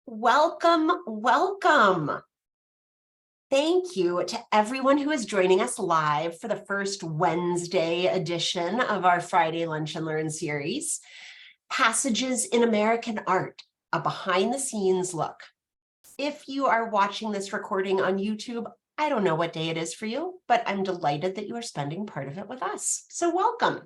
Welcome, welcome. Thank you to everyone who is joining us live for the first Wednesday edition of our Friday Lunch and Learn series, Passages in American Art, a behind-the-scenes look. If you are watching this recording on YouTube, I don't know what day it is for you, but I'm delighted that you are spending part of it with us. So welcome.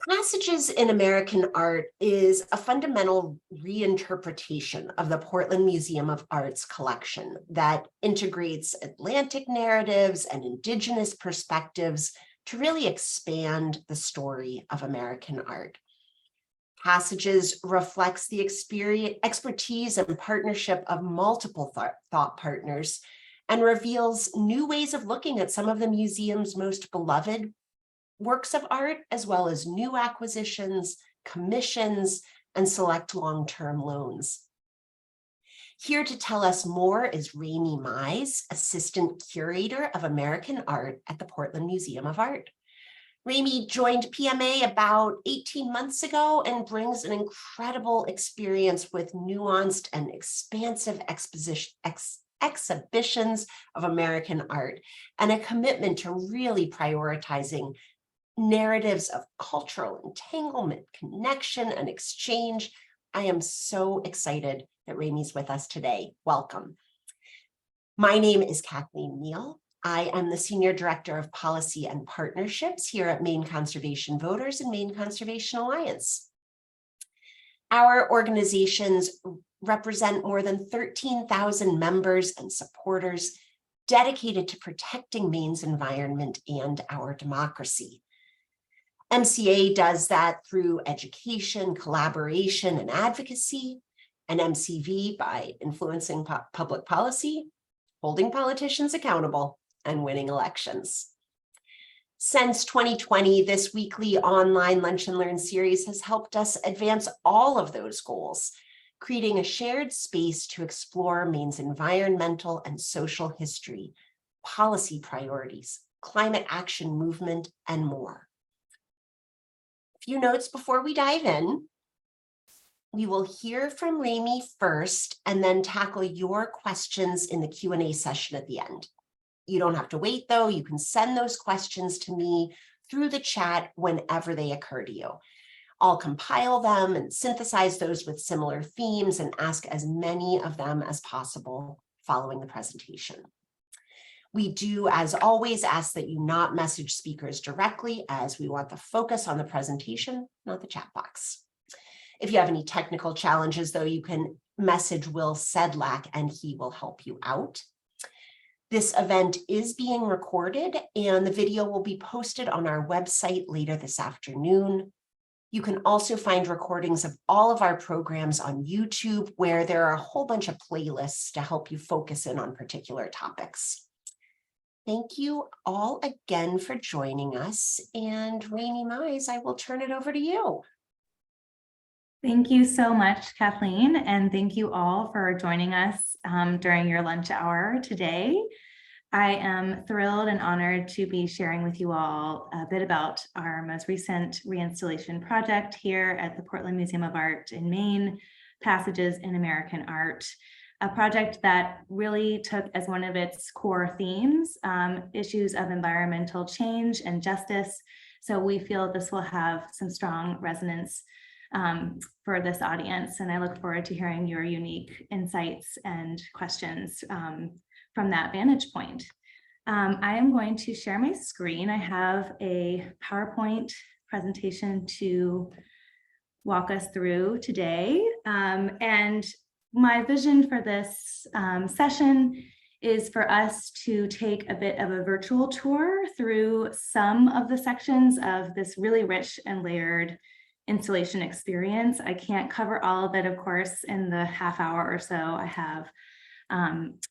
Passages in American Art is a fundamental reinterpretation of the Portland Museum of Art's collection that integrates Atlantic narratives and Indigenous perspectives to really expand the story of American art. Passages reflects the expertise and partnership of multiple thought partners and reveals new ways of looking at some of the museum's most beloved works of art, as well as new acquisitions, commissions, and select long-term loans. Here to tell us more is Ramey Mize, Assistant Curator of American Art at the Portland Museum of Art. Ramey joined PMA about 18 months ago and brings an incredible experience with nuanced and expansive exhibitions of American art and a commitment to really prioritizing narratives of cultural entanglement, connection, and exchange. I am so excited that Ramey's with us today. Welcome. My name is Kathleen Neal. I am the Senior Director of Policy and Partnerships here at Maine Conservation Voters and Maine Conservation Alliance. Our organizations represent more than 13,000 members and supporters dedicated to protecting Maine's environment and our democracy. MCA does that through education, collaboration, and advocacy, and MCV by influencing public policy, holding politicians accountable, and winning elections. Since 2020, this weekly online Lunch and Learn series has helped us advance all of those goals, creating a shared space to explore Maine's environmental and social history, policy priorities, climate action movement, and more. Few notes before we dive in. We will hear from Ramey first and then tackle your questions in the Q&A session at the end. You don't have to wait though. You can send those questions to me through the chat whenever they occur to you. I'll compile them and synthesize those with similar themes and ask as many of them as possible following the presentation. We do, as always, ask that you not message speakers directly, as we want the focus on the presentation, not the chat box. If you have any technical challenges, though, you can message Will Sedlak and he will help you out. This event is being recorded and the video will be posted on our website later this afternoon. You can also find recordings of all of our programs on YouTube, where there are a whole bunch of playlists to help you focus in on particular topics. Thank you all again for joining us. And Ramey Mize, I will turn it over to you. Thank you so much, Kathleen, and thank you all for joining us during your lunch hour today. I am thrilled and honored to be sharing with you all a bit about our most recent reinstallation project here at the Portland Museum of Art in Maine, Passages in American Art. A project that really took as one of its core themes, issues of environmental change and justice. So we feel this will have some strong resonance for this audience. And I look forward to hearing your unique insights and questions from that vantage point. I am going to share my screen. I have a PowerPoint presentation to walk us through today. And my vision for this session is for us to take a bit of a virtual tour through some of the sections of this really rich and layered installation experience. I can't cover all of it, of course, in the half hour or so I have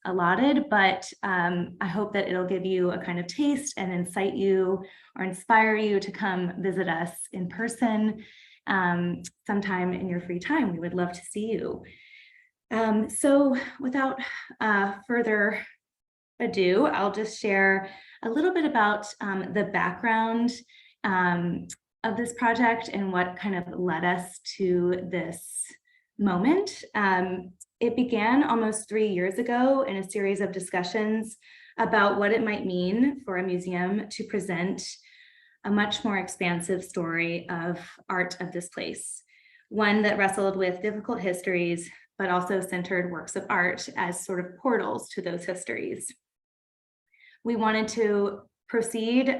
allotted, but I hope that it'll give you a kind of taste and incite you or inspire you to come visit us in person sometime in your free time. We would love to see you. So without further ado, I'll just share a little bit about the background of this project and what kind of led us to this moment. It began almost 3 years ago in a series of discussions about what it might mean for a museum to present a much more expansive story of art of this place, one that wrestled with difficult histories, but also centered works of art as sort of portals to those histories. We wanted to proceed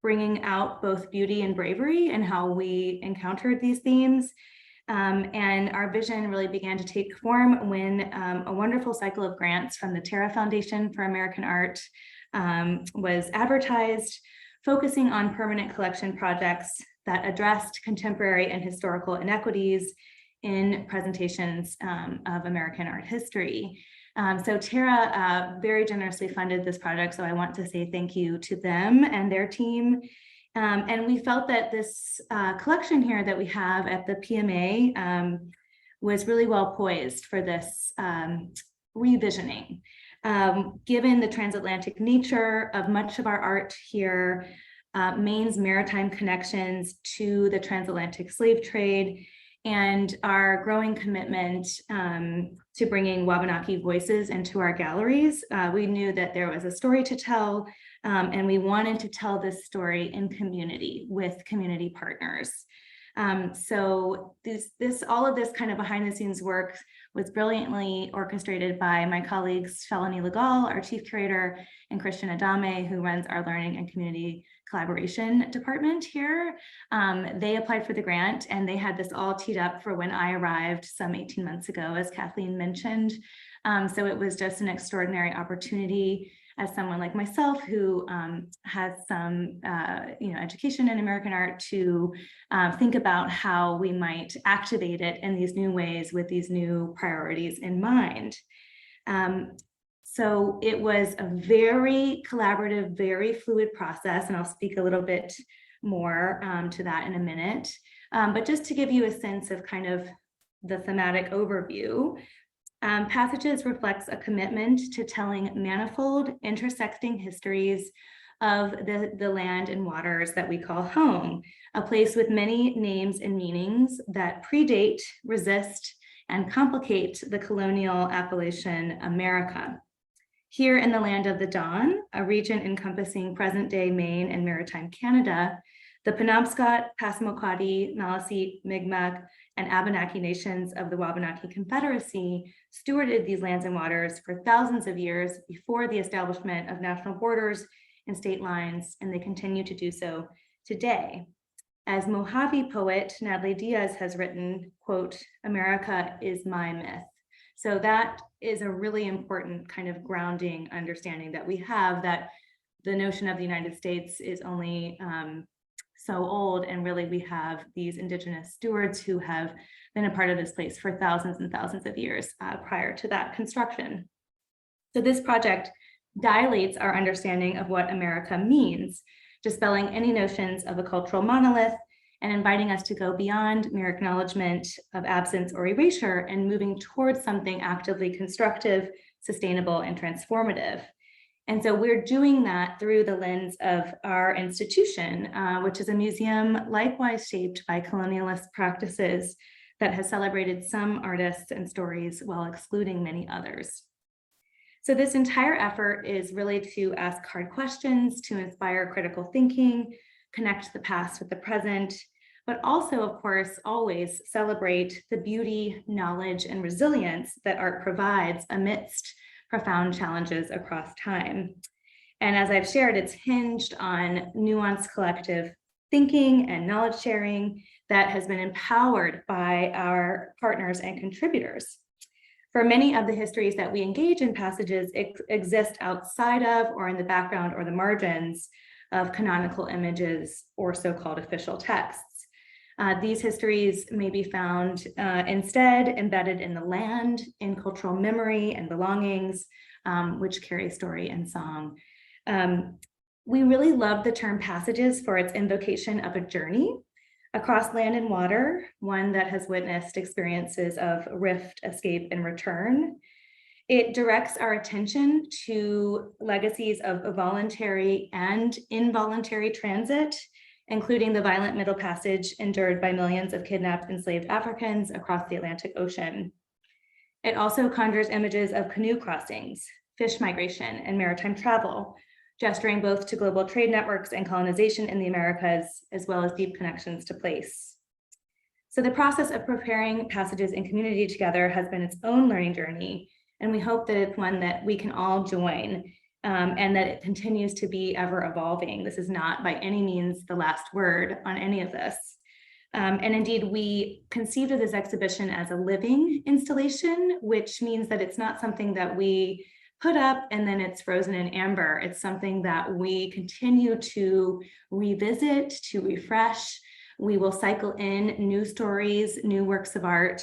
bringing out both beauty and bravery and how we encountered these themes. And our vision really began to take form when a wonderful cycle of grants from the Terra Foundation for American Art was advertised, focusing on permanent collection projects that addressed contemporary and historical inequities in presentations of American art history. So Terra very generously funded this project, so I want to say thank you to them and their team. And we felt that this collection here that we have at the PMA was really well poised for this revisioning. Given the transatlantic nature of much of our art here, Maine's maritime connections to the transatlantic slave trade, and our growing commitment to bringing Wabanaki voices into our galleries, we knew that there was a story to tell, and we wanted to tell this story in community with community partners. So all of this kind of behind the scenes work was brilliantly orchestrated by my colleagues, Shalini Legal, our chief curator, and Christian Adame, who runs our learning and community collaboration department here. They applied for the grant and they had this all teed up for when I arrived some 18 months ago, as Kathleen mentioned. So it was just an extraordinary opportunity as someone like myself who has some education in American art to think about how we might activate it in these new ways with these new priorities in mind. So it was a very collaborative, very fluid process, and I'll speak a little bit more to that in a minute. But just to give you a sense of kind of the thematic overview, Passages reflects a commitment to telling manifold, intersecting histories of the land and waters that we call home, a place with many names and meanings that predate, resist, and complicate the colonial appellation America. Here in the land of the Dawn, a region encompassing present-day Maine and maritime Canada, the Penobscot, Passamaquoddy, Maliseet, Mi'kmaq, and Abenaki nations of the Wabanaki Confederacy stewarded these lands and waters for thousands of years before the establishment of national borders and state lines, and they continue to do so today. As Mojave poet Natalie Diaz has written, quote, "America is my myth." So that is a really important kind of grounding understanding that we have, that the notion of the United States is only so old, and really we have these indigenous stewards who have been a part of this place for thousands and thousands of years prior to that construction. So this project dilates our understanding of what America means, dispelling any notions of a cultural monolith and inviting us to go beyond mere acknowledgement of absence or erasure and moving towards something actively constructive, sustainable, and transformative. And so we're doing that through the lens of our institution, which is a museum likewise shaped by colonialist practices that has celebrated some artists and stories while excluding many others. So this entire effort is really to ask hard questions, to inspire critical thinking, connect the past with the present, but also, of course, always celebrate the beauty, knowledge, and resilience that art provides amidst profound challenges across time. And as I've shared, it's hinged on nuanced collective thinking and knowledge sharing that has been empowered by our partners and contributors. For many of the histories that we engage in, Passages exist outside of or in the background or the margins of canonical images or so-called official texts. These histories may be found instead embedded in the land, in cultural memory and belongings, which carry story and song. We really love the term Passages for its invocation of a journey across land and water, one that has witnessed experiences of rift, escape, and return. It directs our attention to legacies of voluntary and involuntary transit including the violent Middle Passage endured by millions of kidnapped enslaved Africans across the Atlantic Ocean. It also conjures images of canoe crossings, fish migration, and maritime travel, gesturing both to global trade networks and colonization in the Americas, as well as deep connections to place. So the process of preparing passages in community together has been its own learning journey, and we hope that it's one that we can all join, and that it continues to be ever evolving. This is not by any means the last word on any of this. And indeed, we conceived of this exhibition as a living installation, which means that it's not something that we put up and then it's frozen in amber. It's something that we continue to revisit, to refresh. We will cycle in new stories, new works of art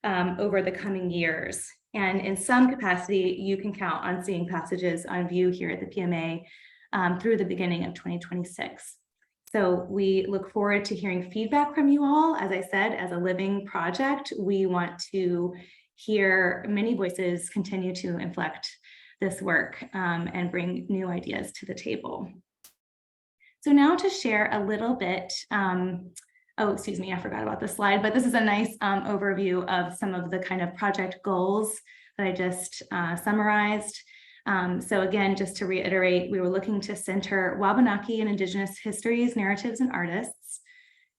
over the coming years. And in some capacity, you can count on seeing passages on view here at the PMA through the beginning of 2026. So we look forward to hearing feedback from you all. As I said, as a living project, we want to hear many voices continue to inflect this work and bring new ideas to the table. So now to share a little bit, oh, excuse me, I forgot about this slide, but this is a nice overview of some of the kind of project goals that I just summarized. So again, just to reiterate, we were looking to center Wabanaki and Indigenous histories, narratives, and artists,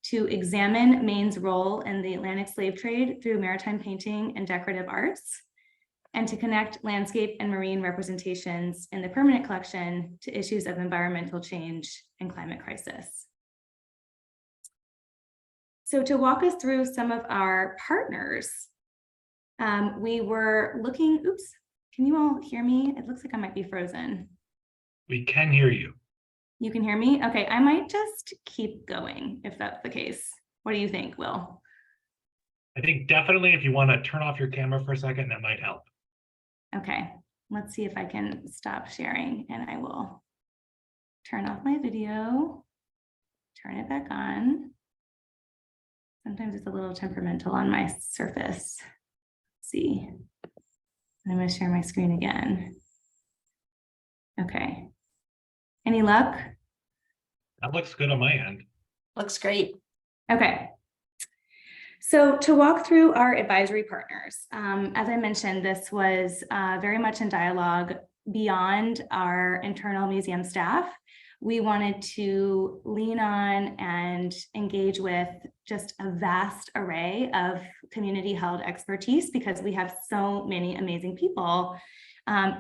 to examine Maine's role in the Atlantic slave trade through maritime painting and decorative arts, and to connect landscape and marine representations in the permanent collection to issues of environmental change and climate crisis. So to walk us through some of our partners, we were looking, oops, can you all hear me? It looks like I might be frozen. We can hear you. You can hear me? Okay, I might just keep going if that's the case. What do you think, Will? I think definitely if you want to turn off your camera for a second, that might help. Okay, let's see if I can stop sharing and I will turn off my video, turn it back on. Sometimes it's a little temperamental on my surface. Let's see. I'm going to share my screen again. Okay. Any luck? That looks good on my end. Looks great. Okay. So to walk through our advisory partners, as I mentioned, this was very much in dialogue beyond our internal museum staff. We wanted to lean on and engage with just a vast array of community-held expertise because we have so many amazing people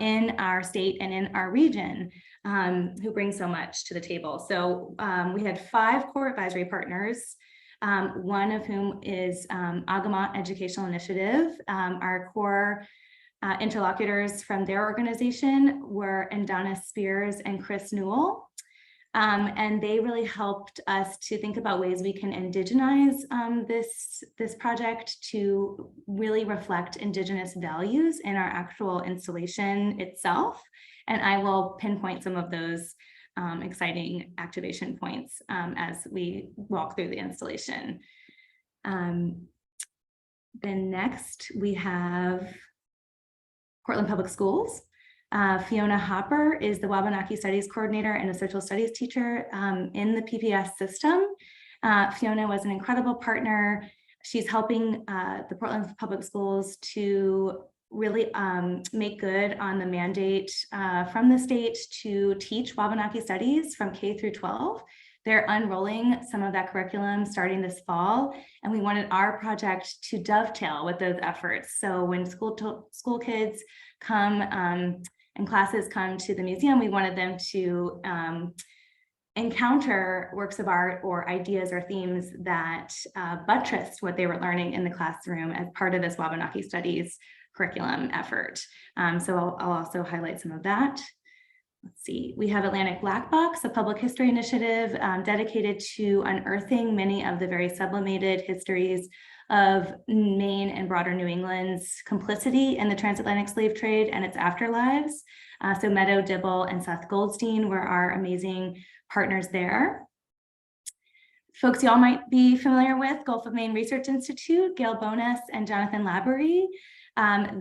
in our state and in our region who bring so much to the table. So we had 5 core advisory partners, one of whom is Agamot Educational Initiative. Our core interlocutors from their organization were Indana Spears and Chris Newell. And they really helped us to think about ways we can indigenize this project to really reflect Indigenous values in our actual installation itself. And I will pinpoint some of those exciting activation points as we walk through the installation. Then next we have Portland Public Schools. Fiona Hopper is the Wabanaki Studies Coordinator and a Social Studies teacher in the PPS system. Fiona was an incredible partner. She's helping the Portland Public Schools to really make good on the mandate from the state to teach Wabanaki Studies from K through 12. They're unrolling some of that curriculum starting this fall, and we wanted our project to dovetail with those efforts. So when school kids come and classes come to the museum, we wanted them to encounter works of art or ideas or themes that buttressed what they were learning in the classroom as part of this Wabanaki Studies curriculum effort. So I'll also highlight some of that. Let's see, we have Atlantic Black Box, a public history initiative dedicated to unearthing many of the very sublimated histories of Maine and broader New England's complicity in the transatlantic slave trade and its afterlives. So Meadow Dibble and Seth Goldstein were our amazing partners there. Folks y'all might be familiar with, Gulf of Maine Research Institute, Gail Bonas and Jonathan Laborie.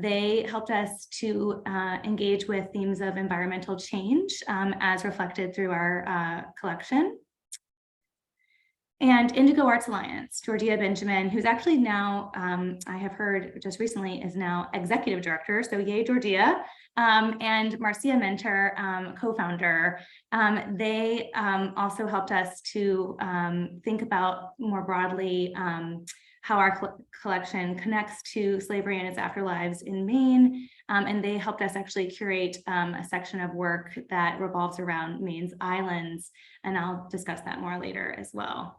They helped us to engage with themes of environmental change as reflected through our collection. And Indigo Arts Alliance, Georgia Benjamin, who's actually now, I have heard just recently, is now executive director. So yay, Georgia. And Marcia Mentor, co-founder, they also helped us to think about more broadly how our collection connects to slavery and its afterlives in Maine. And they helped us actually curate a section of work that revolves around Maine's islands. And I'll discuss that more later as well.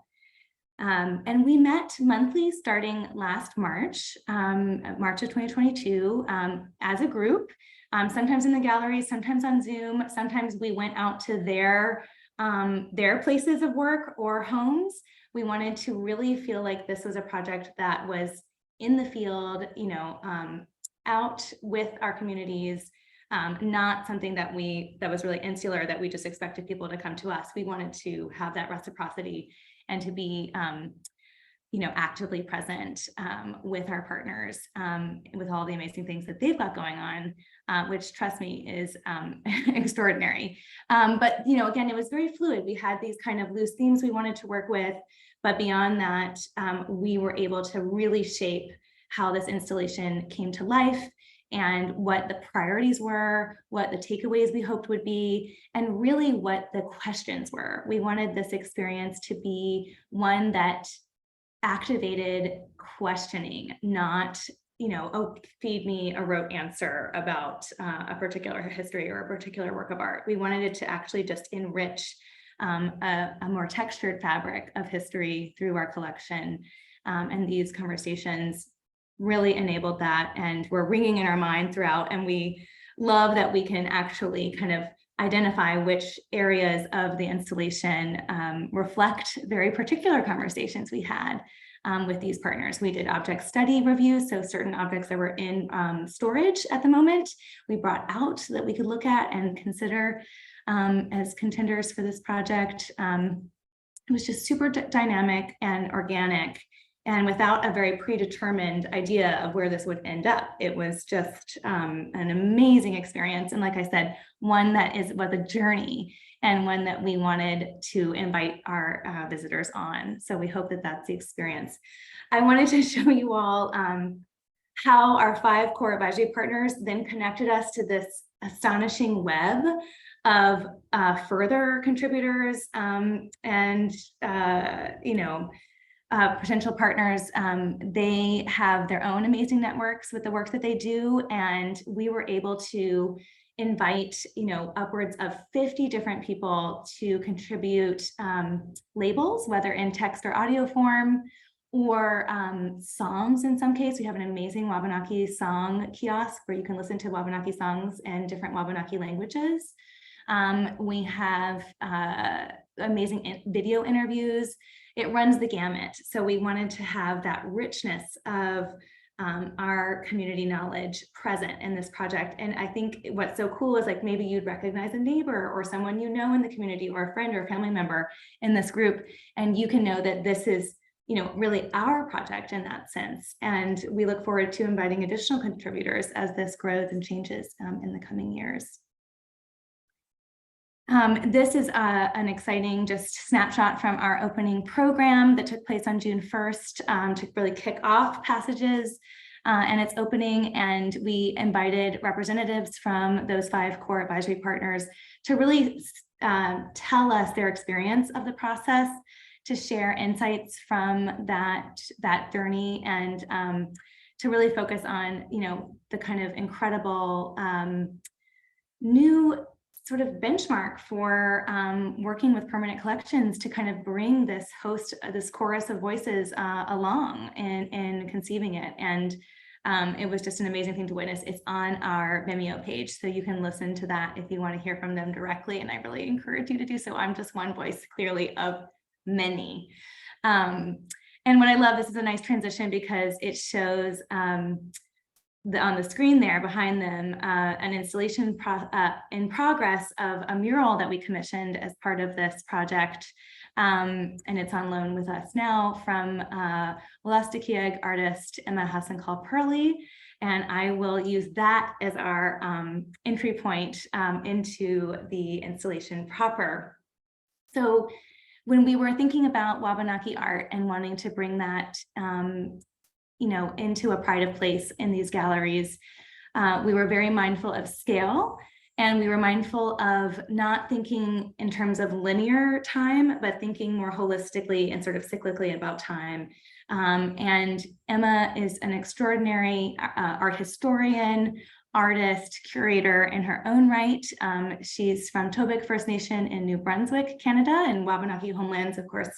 And we met monthly starting last March, March of 2022, as a group, sometimes in the gallery, sometimes on Zoom, sometimes we went out to their places of work or homes. We wanted to really feel like this was a project that was in the field, you know, out with our communities, not something that was really insular, that we just expected people to come to us. We wanted to have that reciprocity and to be, you know, actively present with our partners, with all the amazing things that they've got going on, which, trust me, is extraordinary. But, you know, again, it was very fluid. We had these kind of loose themes we wanted to work with, but beyond that, we were able to really shape how this installation came to life and what the priorities were, what the takeaways we hoped would be, and really what the questions were. We wanted this experience to be one that activated questioning, not, you know, oh, feed me a rote answer about a particular history or a particular work of art. We wanted it to actually just enrich a more textured fabric of history through our collection. And these conversations really enabled that, and we're ringing in our mind throughout. And we love that we can actually kind of identify which areas of the installation reflect very particular conversations we had with these partners. We did object study reviews, so certain objects that were in storage at the moment, we brought out so that we could look at and consider as contenders for this project. It was just super dynamic and organic, and without a very predetermined idea of where this would end up. It was just an amazing experience. And like I said, one that was a journey, and one that we wanted to invite our visitors on. So we hope that that's the experience. I wanted to show you all how our 5 core advisory partners then connected us to this astonishing web of further contributors and you know, potential partners. They have their own amazing networks with the work that they do, and we were able to invite, you know, upwards of 50 different people to contribute labels, whether in text or audio form, or songs. In some case, we have an amazing Wabanaki song kiosk where you can listen to Wabanaki songs in different Wabanaki languages. We have amazing video interviews. It runs the gamut. So we wanted to have that richness of our community knowledge present in this project. And I think what's so cool is, like, maybe you'd recognize a neighbor or someone you know in the community, or a friend or a family member in this group, and you can know that this is, you know, really our project in that sense. And we look forward to inviting additional contributors as this grows and changes in the coming years. This is an exciting just snapshot from our opening program that took place on June 1st to really kick off Passages and its opening. And we invited representatives from those 5 core advisory partners to really tell us their experience of the process, to share insights from that journey, and to really focus on, you know, the kind of incredible new sort of benchmark for working with permanent collections to kind of bring this chorus of voices along in conceiving it. And it was just an amazing thing to witness. It's on our Vimeo page, so you can listen to that if you want to hear from them directly. And I really encourage you to do so. I'm just one voice, clearly, of many. And what I love, this is a nice transition because it shows on the screen there behind them, an installation in progress of a mural that we commissioned as part of this project. And it's on loan with us now from Wolastoqiyik artist Emma Hassan-Pearly. And I will use that as our entry point into the installation proper. So when we were thinking about Wabanaki art and wanting to bring that, into a pride of place in these galleries, we were very mindful of scale, and we were mindful of not thinking in terms of linear time, but thinking more holistically and sort of cyclically about time. And Emma is an extraordinary art historian, artist, curator in her own right. She's from Tobic First Nation in New Brunswick, Canada, and Wabanaki homelands, of course,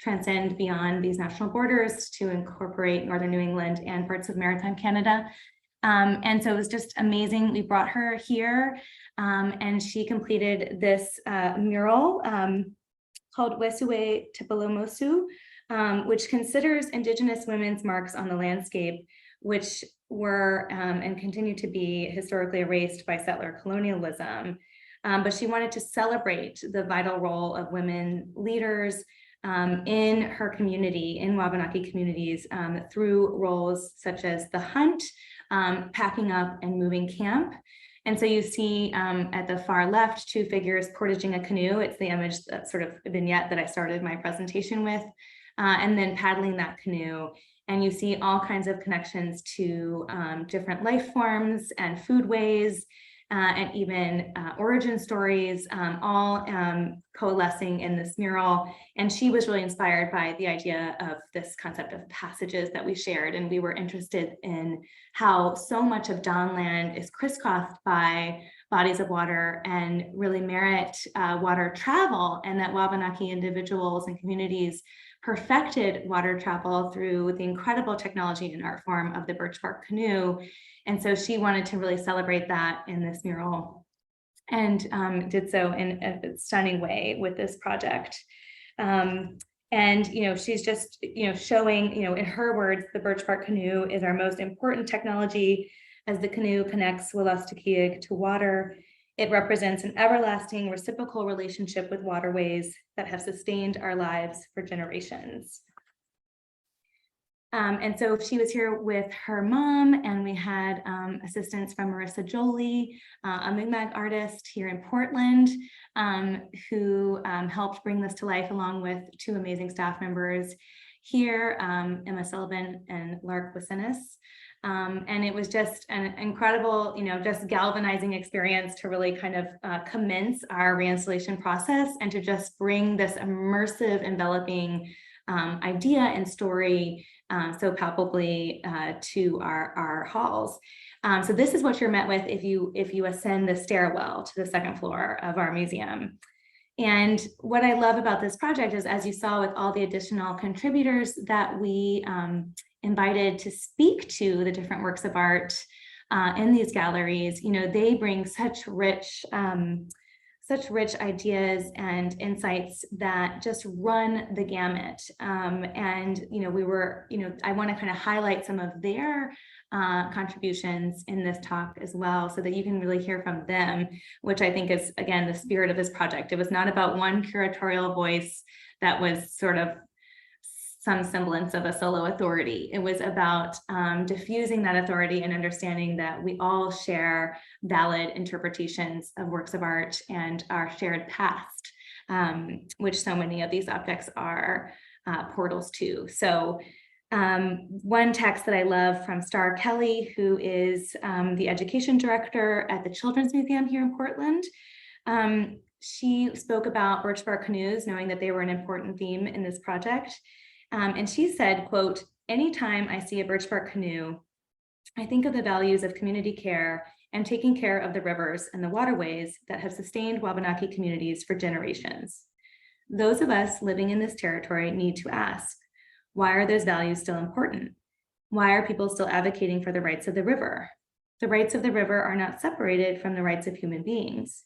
transcend beyond these national borders to incorporate Northern New England and parts of maritime Canada. And so it was just amazing. We brought her here, and she completed this mural called Wesue Tepalomosu, which considers Indigenous women's marks on the landscape, which were and continue to be historically erased by settler colonialism. But she wanted to celebrate the vital role of women leaders in her community, in Wabanaki communities, through roles such as the hunt, packing up and moving camp. And so you see at the far left, 2 figures portaging a canoe. It's the image, that sort of vignette that I started my presentation with, and then paddling that canoe. And you see all kinds of connections to different life forms and foodways, and even origin stories, all coalescing in this mural. And she was really inspired by the idea of this concept of passages that we shared. And we were interested in how so much of Dawnland is crisscrossed by bodies of water and really merit water travel, and that Wabanaki individuals and communities perfected water travel through the incredible technology and art form of the birch bark canoe. And so she wanted to really celebrate that in this mural, and did so in a stunning way with this project. And she's just showing, in her words, the birch bark canoe is our most important technology, as the canoe connects Wolastoqiyik to water. It represents an everlasting reciprocal relationship with waterways that have sustained our lives for generations. And so she was here with her mom, and we had assistance from Marissa Jolie, a Mi'kmaq artist here in Portland, who helped bring this to life, along with 2 amazing staff members here, Emma Sullivan and Lark Wasinis. And it was just an incredible, just galvanizing experience to really kind of commence our reinstallation process, and to just bring this immersive, enveloping idea and story so palpably to our halls. So this is what you're met with if you ascend the stairwell to the 2nd floor of our museum. And what I love about this project is, as you saw with all the additional contributors that we invited to speak to the different works of art in these galleries, they bring such rich ideas and insights that just run the gamut. And I want to kind of highlight some of their contributions in this talk as well, so that you can really hear from them, which I think is, again, the spirit of this project. It was not about one curatorial voice that was sort of some semblance of a solo authority. It was about diffusing that authority and understanding that we all share valid interpretations of works of art and our shared past, which so many of these objects are portals to. So one text that I love from Star Kelly, who is the education director at the Children's Museum here in Portland. She spoke about birch bark canoes, knowing that they were an important theme in this project. And she said, quote, "Anytime I see a birch bark canoe, I think of the values of community care and taking care of the rivers and the waterways that have sustained Wabanaki communities for generations. Those of us living in this territory need to ask, why are those values still important? Why are people still advocating for the rights of the river? The rights of the river are not separated from the rights of human beings.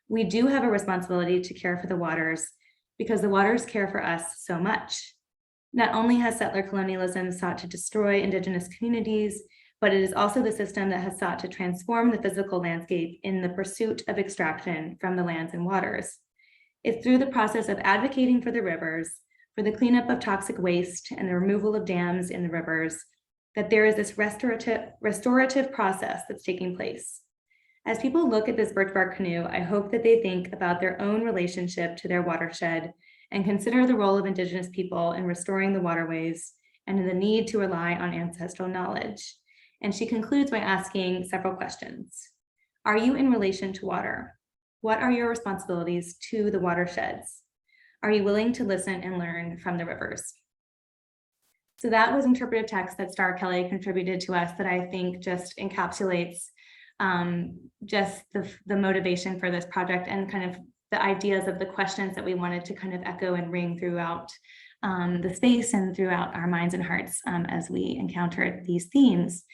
We do have a responsibility to care for the waters because the waters care for us so much. Not only has settler colonialism sought to destroy Indigenous communities, but it is also the system that has sought to transform the physical landscape in the pursuit of extraction from the lands and waters. It's through the process of advocating for the rivers, for the cleanup of toxic waste and the removal of dams in the rivers, that there is this restorative process that's taking place. As people look at this birch bark canoe, I hope that they think about their own relationship to their watershed and consider the role of Indigenous people in restoring the waterways and in the need to rely on ancestral knowledge. And she concludes by asking several questions. Are you in relation to water? What are your responsibilities to the watersheds? Are you willing to listen and learn from the rivers? So that was interpretive text that Star Kelly contributed to us that I think just encapsulates just the motivation for this project and kind of the ideas of the questions that we wanted to kind of echo and ring throughout the space and throughout our minds and hearts as we encountered these themes.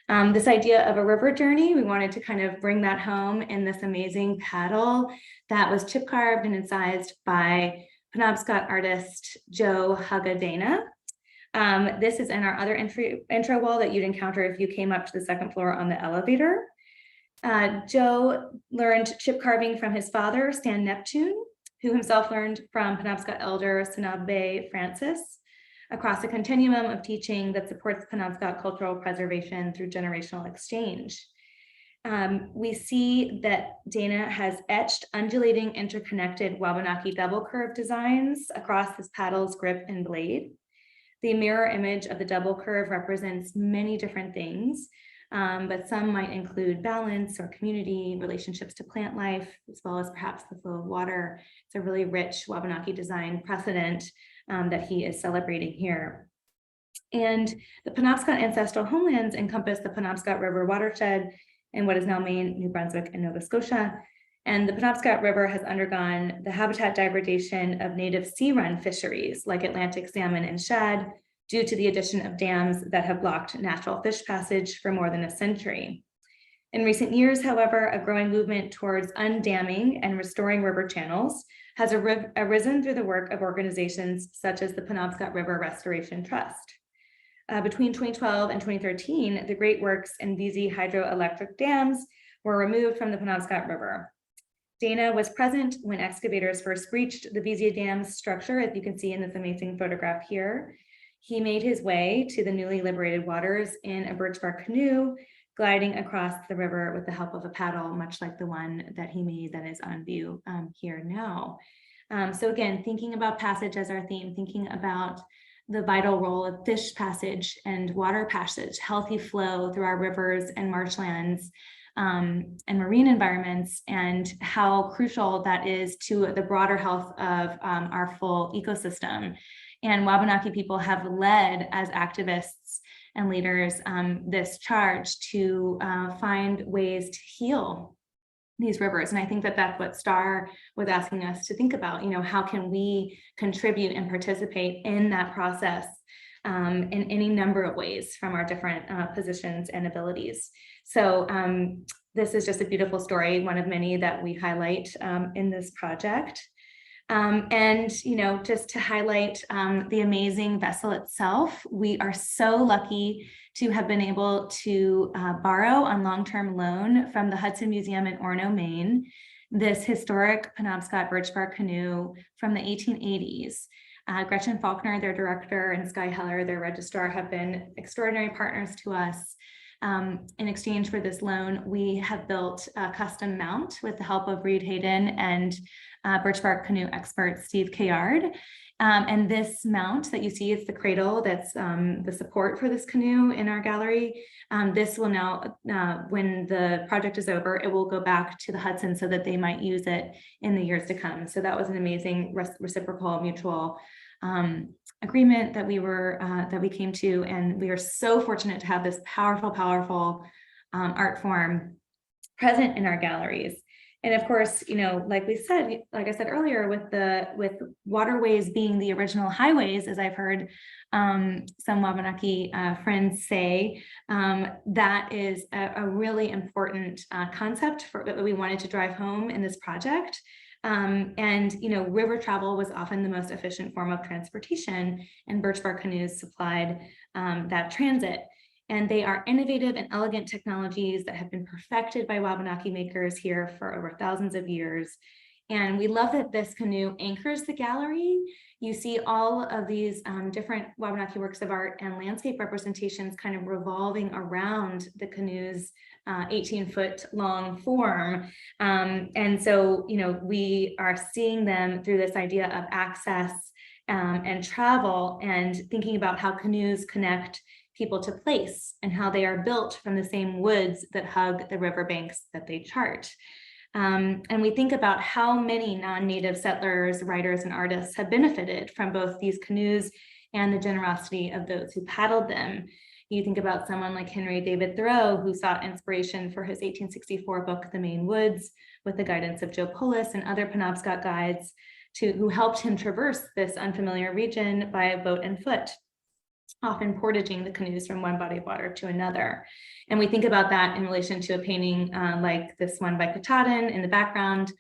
This idea of a river journey, we wanted to kind of bring that home in this amazing paddle that was chip carved and incised by Penobscot artist Joe Hagadena. This is in our other intro wall that you'd encounter if you came up to the second floor on the elevator. Joe learned chip carving from his father, Stan Neptune, who himself learned from Penobscot elder Sanabe Francis, across a continuum of teaching that supports Penobscot cultural preservation through generational exchange. We see that Dana has etched undulating interconnected Wabanaki double curve designs across his paddle's grip and blade. The mirror image of the double curve represents many different things, but some might include balance or community, relationships to plant life, as well as perhaps the flow of water. It's a really rich Wabanaki design precedent that he is celebrating here. And the Penobscot ancestral homelands encompass the Penobscot River watershed in what is now Maine, New Brunswick, and Nova Scotia. And the Penobscot River has undergone the habitat degradation of native sea run fisheries like Atlantic salmon and shad due to the addition of dams that have blocked natural fish passage for more than a century. In recent years, however, a growing movement towards undamming and restoring river channels has arisen through the work of organizations such as the Penobscot River Restoration Trust. Between 2012 and 2013, the Great Works and VZ hydroelectric dams were removed from the Penobscot River. Dana was present when excavators first breached the VZ Dam's structure, as you can see in this amazing photograph here. He made his way to the newly liberated waters in a birch bark canoe, gliding across the river with the help of a paddle, much like the one that he made that is on view here now. So again, thinking about passage as our theme, thinking about the vital role of fish passage and water passage, healthy flow through our rivers and marshlands and marine environments, and how crucial that is to the broader health of our full ecosystem. And Wabanaki people have led as activists and leaders this charge to find ways to heal these rivers. And I think that that's what Star was asking us to think about, you know, how can we contribute and participate in that process in any number of ways from our different positions and abilities. So this is just a beautiful story, one of many that we highlight in this project. And, you know, just to highlight the amazing vessel itself, we are so lucky to have been able to borrow on long-term loan from the Hudson Museum in Orono, Maine, this historic Penobscot birch bark canoe from the 1880s. Gretchen Faulkner, their director, and Sky Heller, their registrar, have been extraordinary partners to us. In exchange for this loan, we have built a custom mount with the help of Reed Hayden and birch bark canoe expert Steve Kayard. And this mount that you see is the cradle that's the support for this canoe in our gallery. This will now, when the project is over, it will go back to the Hudson so that they might use it in the years to come. So that was an amazing reciprocal mutual agreement that we came to, and we are so fortunate to have this powerful art form present in our galleries. And of course, you know, like I said earlier, with waterways being the original highways, as I've heard some Wabanaki friends say, that is a really important concept that we wanted to drive home in this project. And, you know, river travel was often the most efficient form of transportation, and birch bark canoes supplied that transit. And they are innovative and elegant technologies that have been perfected by Wabanaki makers here for over thousands of years. And we love that this canoe anchors the gallery. You see all of these different Wabanaki works of art and landscape representations kind of revolving around the canoe's 18-foot long form. And so, you know, we are seeing them through this idea of access and travel, and thinking about how canoes connect people to place and how they are built from the same woods that hug the riverbanks that they chart. And we think about how many non-native settlers, writers, and artists have benefited from both these canoes and the generosity of those who paddled them. You think about someone like Henry David Thoreau, who sought inspiration for his 1864 book, The Maine Woods, with the guidance of Joe Polis and other Penobscot guides who helped him traverse this unfamiliar region by boat and foot, often portaging the canoes from one body of water to another. And we think about that in relation to a painting like this one by Katahdin in the background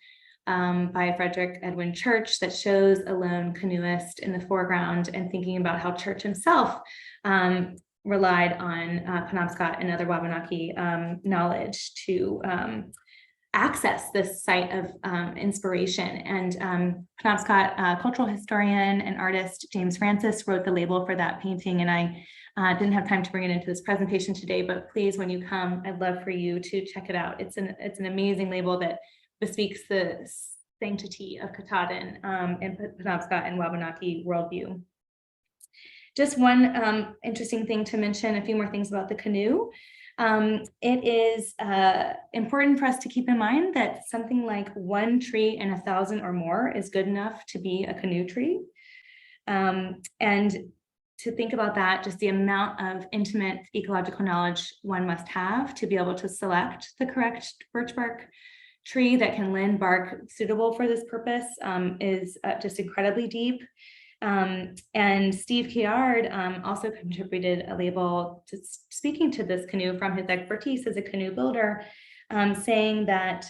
by Frederick Edwin Church, that shows a lone canoeist in the foreground, and thinking about how Church himself relied on Penobscot and other Wabanaki knowledge to access this site of inspiration. And Penobscot cultural historian and artist James Francis wrote the label for that painting, and I didn't have time to bring it into this presentation today, but please, when you come, I'd love for you to check it out. It's an amazing label that bespeaks the sanctity of Katahdin and Penobscot and Wabanaki worldview. Just one interesting thing to mention, a few more things about the canoe. It is important for us to keep in mind that something like one tree in 1,000 or more is good enough to be a canoe tree. And to think about that, just the amount of intimate ecological knowledge one must have to be able to select the correct birch bark tree that can lend bark suitable for this purpose is just incredibly deep. And Steve Kiard also contributed a label speaking to this canoe from his expertise as a canoe builder, saying that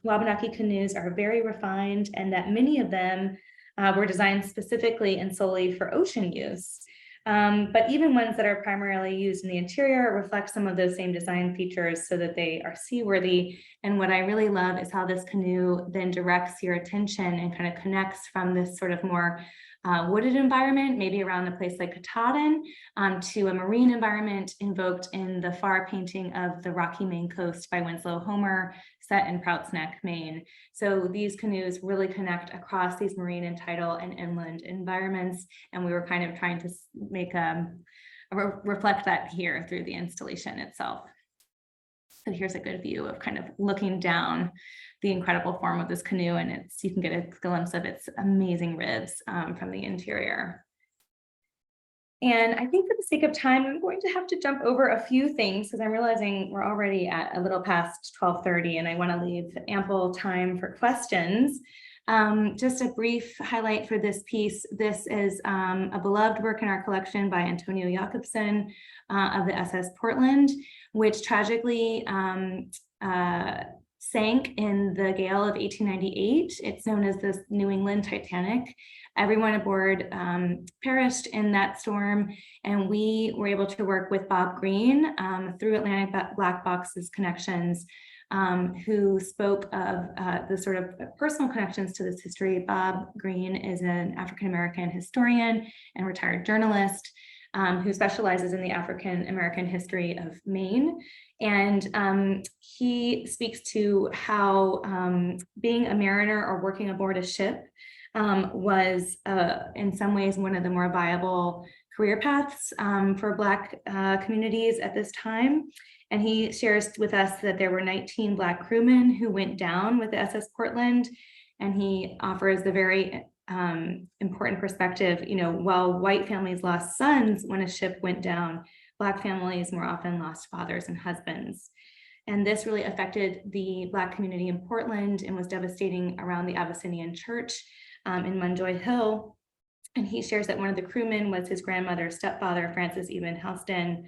Wabanaki canoes are very refined and that many of them were designed specifically and solely for ocean use. But even ones that are primarily used in the interior reflect some of those same design features so that they are seaworthy. And what I really love is how this canoe then directs your attention and kind of connects from this sort of more wooded environment, maybe around a place like Katahdin, to a marine environment invoked in the far painting of the Rocky Maine coast by Winslow Homer, set in Prouts Neck, Maine. So these canoes really connect across these marine and tidal and inland environments, and we were kind of trying to make reflect that here through the installation itself. So here's a good view of kind of looking down the incredible form of this canoe, and you can get a glimpse of its amazing ribs from the interior. And I think for the sake of time, I'm going to have to jump over a few things because I'm realizing we're already at a little past 12:30 and I want to leave ample time for questions. Just a brief highlight for this piece. This is a beloved work in our collection by Antonio Jakobsen of the SS Portland, which tragically sank in the gale of 1898. It's known as the New England Titanic. Everyone aboard perished in that storm, and we were able to work with Bob Green through Atlantic Black Box's connections, who spoke of the sort of personal connections to this history. Bob Green is an African-American historian and retired journalist who specializes in the African-American history of Maine. And he speaks to how being a mariner or working aboard a ship was in some ways one of the more viable career paths for Black communities at this time. And he shares with us that there were 19 Black crewmen who went down with the SS Portland. And he offers the very important perspective, you know, while white families lost sons when a ship went down, Black families more often lost fathers and husbands. And this really affected the Black community in Portland and was devastating around the Abyssinian Church in Munjoy Hill. And he shares that one of the crewmen was his grandmother's stepfather, Francis Eben Houston.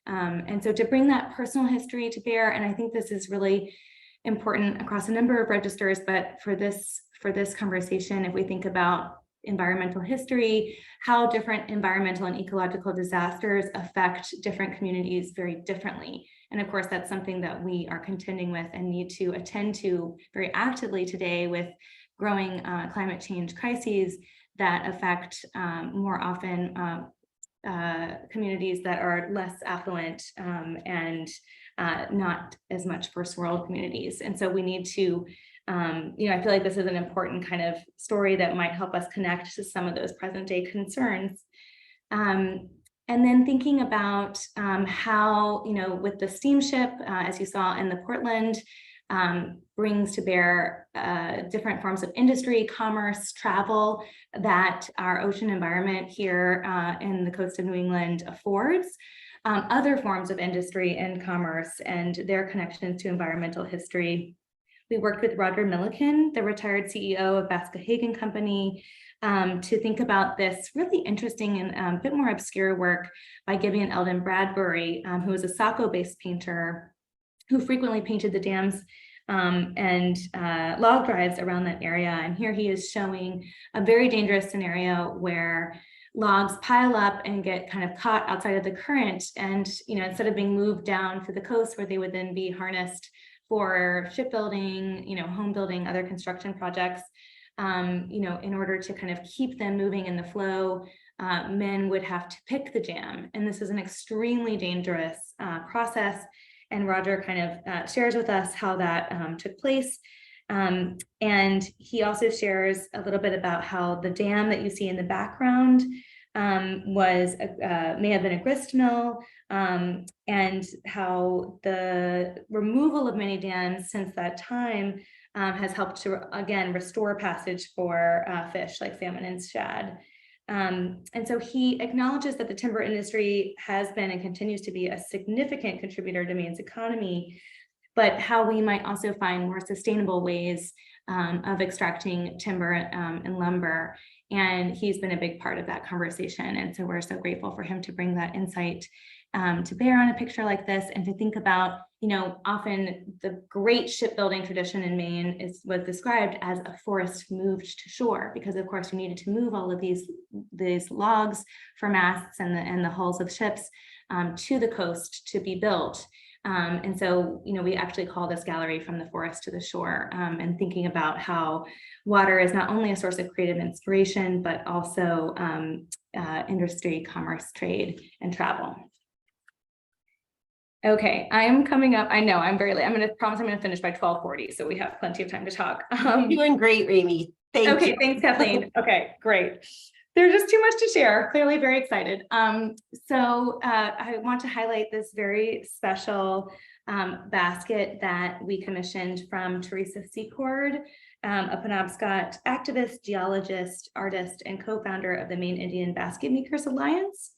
And so to bring that personal history to bear, and I think this is really important across a number of registers, but for this conversation, if we think about environmental history, how different environmental and ecological disasters affect different communities very differently. And of course, that's something that we are contending with and need to attend to very actively today with growing climate change crises that affect more often communities that are less affluent and not as much first world communities. And so we need to, I feel like this is an important kind of story that might help us connect to some of those present day concerns. And then thinking about how, with the steamship, as you saw in the Portland, brings to bear different forms of industry, commerce, travel that our ocean environment here in the coast of New England affords, other forms of industry and commerce and their connections to environmental history. We worked with Roger Milliken, the retired CEO of Bascohagen Company, to think about this really interesting and a bit more obscure work by Gibeon Eldon Bradbury, who was a Saco-based painter who frequently painted the dams and log drives around that area. And here he is showing a very dangerous scenario where logs pile up and get kind of caught outside of the current. And, instead of being moved down to the coast where they would then be harnessed for shipbuilding, home building, other construction projects, in order to kind of keep them moving in the flow, men would have to pick the jam. And this is an extremely dangerous process. And Roger kind of shares with us how that took place. And he also shares a little bit about how the dam that you see in the background may have been a grist mill, and how the removal of many dams since that time has helped to, again, restore passage for fish like salmon and shad. And so he acknowledges that the timber industry has been and continues to be a significant contributor to Maine's economy, but how we might also find more sustainable ways of extracting timber and lumber. And he's been a big part of that conversation. And so we're so grateful for him to bring that insight to bear on a picture like this, and to think about, often the great shipbuilding tradition in Maine was described as a forest moved to shore, because of course you needed to move all of these logs for masts and the hulls of ships to the coast to be built. And so, we actually call this gallery From the Forest to the Shore, and thinking about how water is not only a source of creative inspiration, but also industry, commerce, trade, and travel. Okay, I am coming up. I know I'm very late. I'm going to promise I'm going to finish by 12:40, so we have plenty of time to talk. Doing great, Ramey. Thank you. Okay, thanks, Kathleen. Okay, great. There's just too much to share. Clearly very excited. So I want to highlight this very special basket that we commissioned from Teresa Secord, a Penobscot activist, geologist, artist, and co-founder of the Maine Indian Basket Makers Alliance.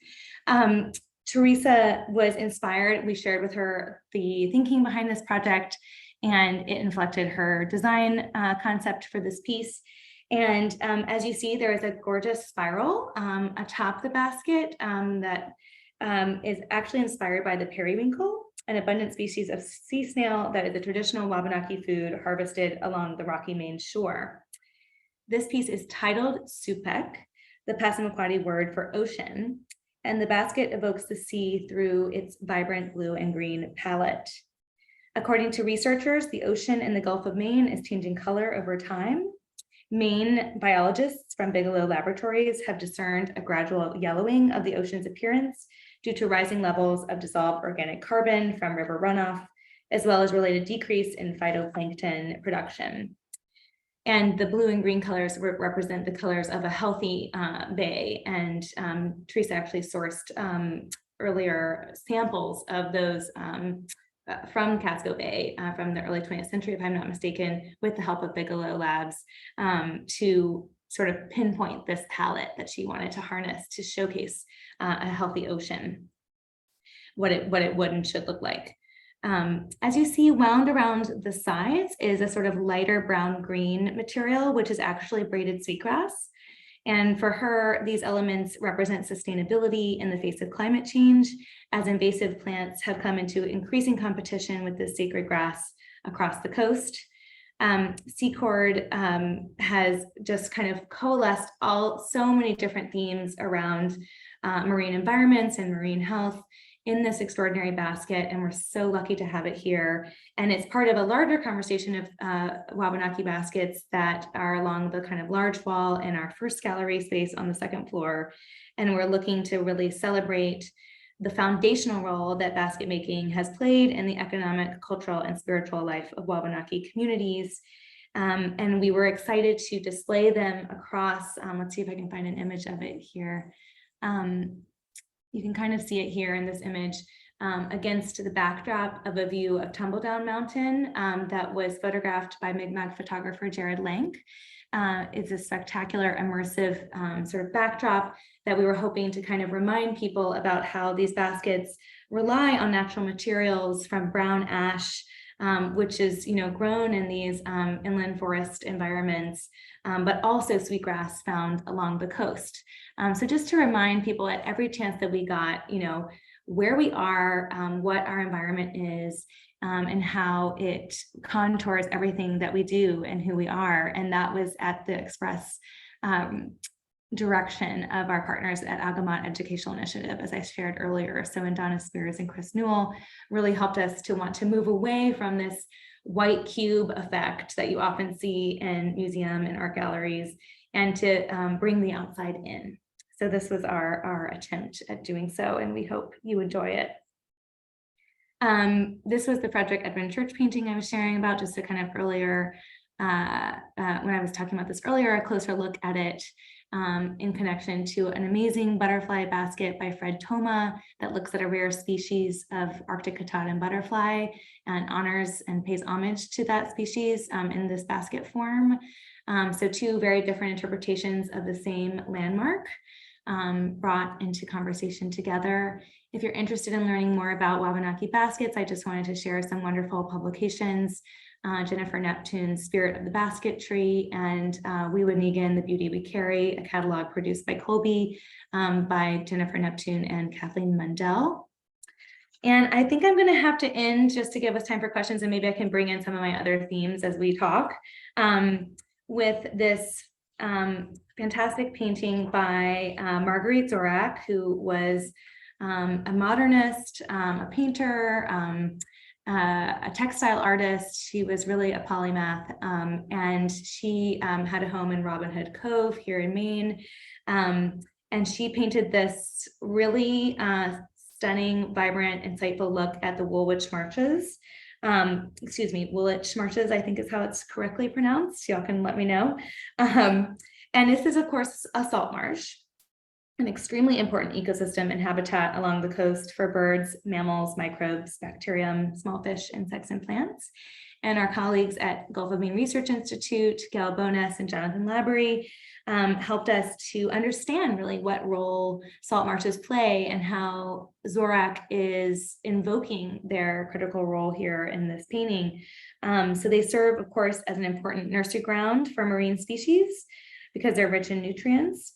Teresa was inspired. We shared with her the thinking behind this project, and it inflected her design concept for this piece. And as you see, there is a gorgeous spiral atop the basket that is actually inspired by the periwinkle, an abundant species of sea snail that is a traditional Wabanaki food harvested along the rocky Maine shore. This piece is titled Supek, the Passamaquoddy word for ocean, and the basket evokes the sea through its vibrant blue and green palette. According to researchers, the ocean in the Gulf of Maine is changing color over time. Maine biologists from Bigelow Laboratories have discerned a gradual yellowing of the ocean's appearance due to rising levels of dissolved organic carbon from river runoff, as well as related decrease in phytoplankton production. And the blue and green colors represent the colors of a healthy bay. And Teresa actually sourced earlier samples of those from Casco Bay from the early 20th century, if I'm not mistaken, with the help of Bigelow Labs to sort of pinpoint this palette that she wanted to harness to showcase a healthy ocean, what it would and should look like. As you see, wound around the sides is a sort of lighter brown-green material, which is actually braided sweetgrass. And for her, these elements represent sustainability in the face of climate change, as invasive plants have come into increasing competition with this sacred grass across the coast. Secord has just kind of coalesced so many different themes around marine environments and marine health, in this extraordinary basket, and we're so lucky to have it here. And it's part of a larger conversation of Wabanaki baskets that are along the kind of large wall in our first gallery space on the second floor. And we're looking to really celebrate the foundational role that basket making has played in the economic, cultural, and spiritual life of Wabanaki communities. And we were excited to display them across, let's see if I can find an image of it here. You can kind of see it here in this image against the backdrop of a view of Tumbledown Mountain that was photographed by Mi'kmaq photographer Jared Lank. It's a spectacular, immersive sort of backdrop that we were hoping to kind of remind people about how these baskets rely on natural materials from brown ash, which is, grown in these inland forest environments, but also sweetgrass found along the coast. So just to remind people at every chance that we got, where we are, what our environment is, and how it contours everything that we do and who we are. And that was at the express direction of our partners at Agamot Educational Initiative, as I shared earlier. So when Donna Spears and Chris Newell really helped us to want to move away from this white cube effect that you often see in museum and art galleries, and to bring the outside in. So this was our attempt at doing so, and we hope you enjoy it. This was the Frederick Edmund Church painting I was sharing about just a kind of earlier, when I was talking about this earlier, a closer look at it in connection to an amazing butterfly basket by Fred Thoma that looks at a rare species of Arctic Katahdin butterfly and honors and pays homage to that species in this basket form. So two very different interpretations of the same landmark brought into conversation together. If you're interested in learning more about Wabanaki baskets, I just wanted to share some wonderful publications. Jennifer Neptune's Spirit of the Basket Tree, and We Wanegan, The Beauty We Carry, a catalog produced by Colby by Jennifer Neptune and Kathleen Mundell. And I think I'm going to have to end just to give us time for questions, and maybe I can bring in some of my other themes as we talk, with this fantastic painting by Marguerite Zorak, who was a modernist, a painter, a textile artist. She was really a polymath, and she had a home in Robin Hood Cove here in Maine. And she painted this really stunning, vibrant, insightful look at the Woolwich Marshes. Woolwich Marshes, I think is how it's correctly pronounced. Y'all can let me know. And this is, of course, a salt marsh, an extremely important ecosystem and habitat along the coast for birds, mammals, microbes, bacterium, small fish, insects, and plants. And our colleagues at Gulf of Maine Research Institute, Gail Bonas and Jonathan Labrie, helped us to understand really what role salt marshes play and how Zorak is invoking their critical role here in this painting. So they serve, of course, as an important nursery ground for marine species because they're rich in nutrients.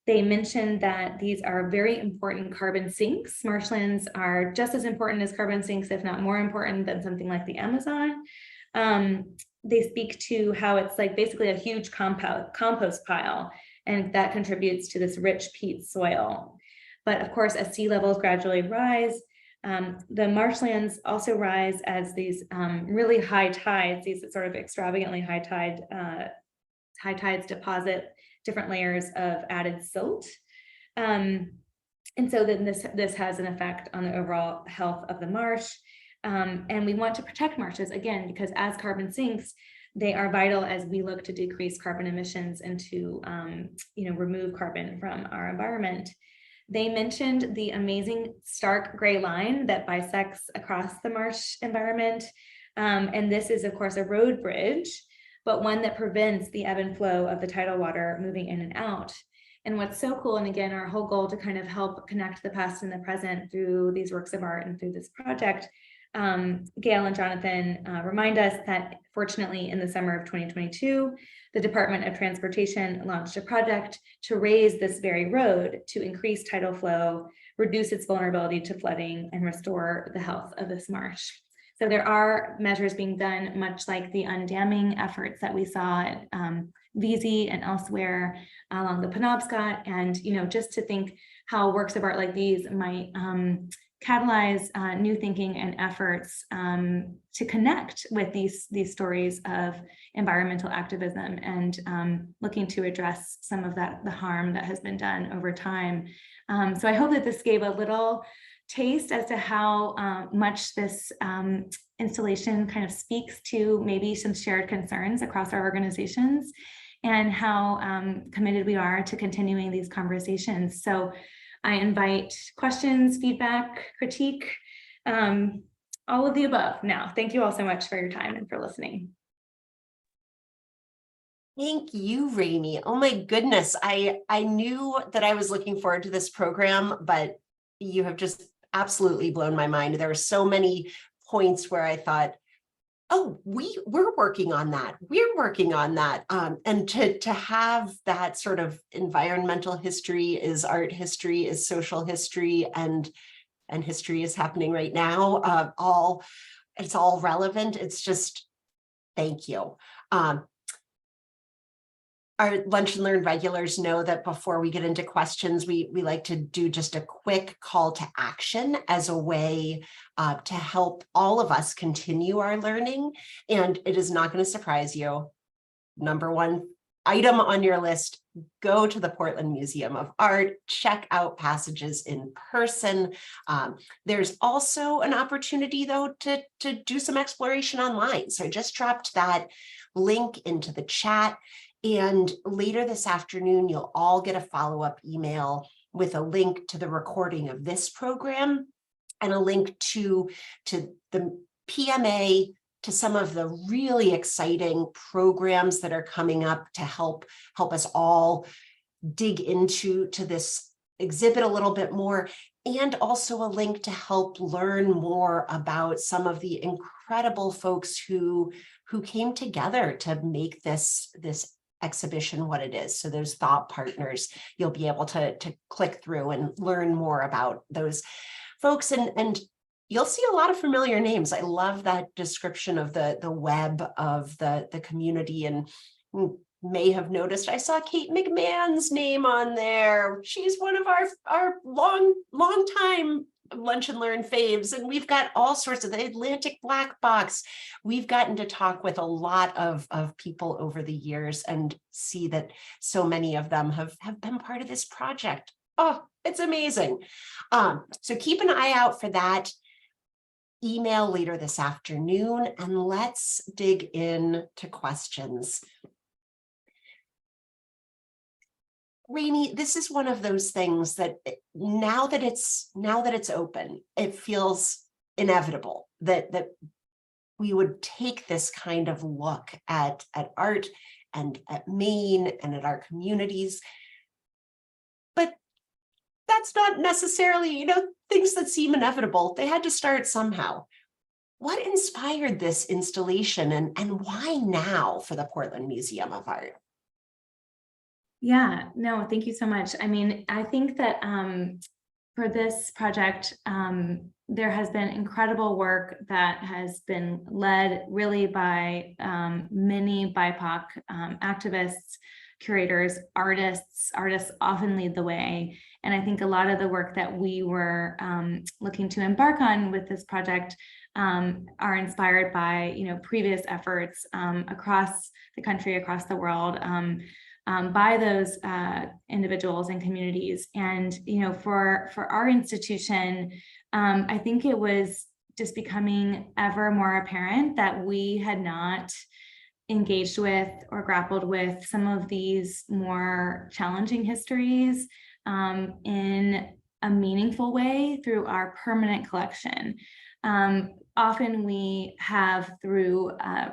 They mentioned that these are very important carbon sinks. Marshlands are just as important as carbon sinks, if not more important than something like the Amazon. They speak to how it's like basically a huge compost pile, and that contributes to this rich peat soil. But of course, as sea levels gradually rise, the marshlands also rise as these really high tides, these sort of extravagantly high tides deposit different layers of added silt. And so then this has an effect on the overall health of the marsh. And we want to protect marshes, again, because as carbon sinks, they are vital as we look to decrease carbon emissions and to remove carbon from our environment. They mentioned the amazing stark gray line that bisects across the marsh environment. And this is, of course, a road bridge, but one that prevents the ebb and flow of the tidal water moving in and out. And what's so cool, and again, our whole goal to kind of help connect the past and the present through these works of art and through this project, Gail and Jonathan remind us that fortunately in the summer of 2022, the Department of Transportation launched a project to raise this very road to increase tidal flow, reduce its vulnerability to flooding, and restore the health of this marsh. So there are measures being done, much like the undamming efforts that we saw at VZ and elsewhere along the Penobscot. And just to think how works of art like these might catalyze new thinking and efforts to connect with these stories of environmental activism and looking to address some of the harm that has been done over time. So I hope that this gave a little taste as to how much this installation kind of speaks to maybe some shared concerns across our organizations, and how committed we are to continuing these conversations. So I invite questions, feedback, critique, all of the above. Now, thank you all so much for your time and for listening. Thank you, Ramey. Oh my goodness. I knew that I was looking forward to this program, but you have just absolutely blown my mind. There were so many points where I thought, oh, we're working on that. We're working on that. And to have that sort of environmental history is art history, is social history, and history is happening right now. It's all relevant. It's just, thank you. Our Lunch and Learn regulars know that before we get into questions, we like to do just a quick call to action as a way to help all of us continue our learning. And it is not going to surprise you. Number one item on your list, go to the Portland Museum of Art, check out passages in person. There's also an opportunity, though, to do some exploration online. So I just dropped that link into the chat. And later this afternoon, you'll all get a follow-up email with a link to the recording of this program and a link to the PMA, to some of the really exciting programs that are coming up to help us all dig into this exhibit a little bit more, and also a link to help learn more about some of the incredible folks who came together to make this exhibition what it is. So those thought partners, you'll be able to click through and learn more about those folks, and you'll see a lot of familiar names. I love that description of the web of the community, and you may have noticed I saw Kate McMahon's name on there. She's one of our long time Lunch and Learn faves, and we've got all sorts of the Atlantic Black Box. We've gotten to talk with a lot of people over the years and see that so many of them have been part of this project. Oh, it's amazing. So keep an eye out for that email later this afternoon, and let's dig in to questions. Ramey, this is one of those things that now that it's open, it feels inevitable that we would take this kind of look at art and at Maine and at our communities. But that's not necessarily, things that seem inevitable. They had to start somehow. What inspired this installation, and why now for the Portland Museum of Art? Yeah, no, thank you so much. I mean, I think that for this project, there has been incredible work that has been led really by many BIPOC activists, curators, artists. Artists often lead the way. And I think a lot of the work that we were looking to embark on with this project are inspired by, previous efforts across the country, across the world, by those individuals and communities. And, for our institution, I think it was just becoming ever more apparent that we had not engaged with or grappled with some of these more challenging histories in a meaningful way through our permanent collection. Often we have through